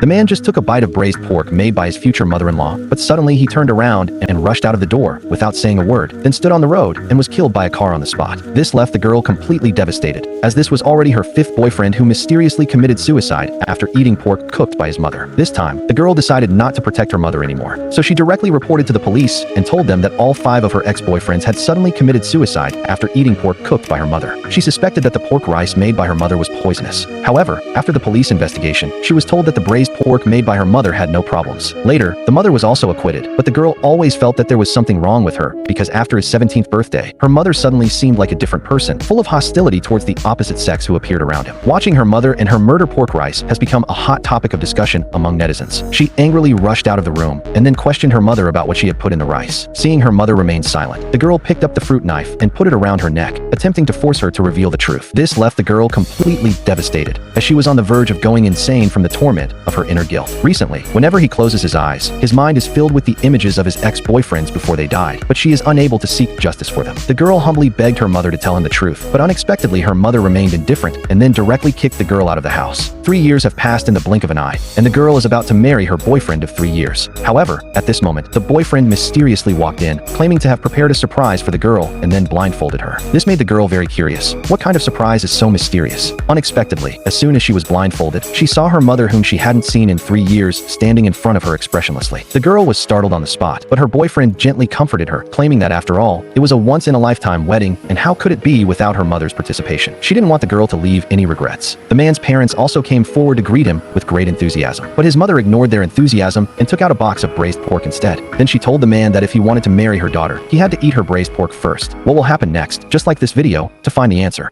The man just took a bite of braised pork made by his future mother-in-law, but suddenly he turned around and rushed out of the door without saying a word, then stood on the road and was killed by a car on the spot. This left the girl completely devastated, as this was already her fifth boyfriend who mysteriously committed suicide after eating pork cooked by his mother. This time, the girl decided not to protect her mother anymore, so she directly reported to the police and told them that all 5 of her ex-boyfriends had suddenly committed suicide after eating pork cooked by her mother. She suspected that the pork rice made by her mother was poisonous. However, after the police investigation, she was told that the braised pork made by her mother had no problems. Later, the mother was also acquitted, but the girl always felt that there was something wrong with her because after his 17th birthday, her mother suddenly seemed like a different person, full of hostility towards the opposite sex who appeared around him. Watching her mother and her murder pork rice has become a hot topic of discussion among netizens. She angrily rushed out of the room and then questioned her mother about what she had put in the rice. Seeing her mother remain silent, the girl picked up the fruit knife and put it around her neck, attempting to force her to reveal the truth. This left the girl completely devastated, as she was on the verge of going insane from the torment of her inner guilt. Recently, whenever he closes his eyes, his mind is filled with the images of his ex-boyfriends before they died, but she is unable to seek justice for them. The girl humbly begged her mother to tell him the truth, but unexpectedly her mother remained indifferent and then directly kicked the girl out of the house. 3 years have passed in the blink of an eye, and the girl is about to marry her boyfriend of 3 years. However, at this moment, the boyfriend mysteriously walked in, claiming to have prepared a surprise for the girl and then blindfolded her. This made the girl very curious. What kind of surprise is so mysterious? Unexpectedly, as soon as she was blindfolded, she saw her mother, whom she hadn't seen in 3 years, standing in front of her expressionlessly. The girl was startled on the spot, but her boyfriend gently comforted her, claiming that after all, it was a once-in-a-lifetime wedding, and how could it be without her mother's participation? She didn't want the girl to leave any regrets. The man's parents also came forward to greet him with great enthusiasm, but his mother ignored their enthusiasm and took out a box of braised pork instead. Then she told the man that if he wanted to marry her daughter, he had to eat her braised pork first. What will happen next? Just like this video, to find the answer.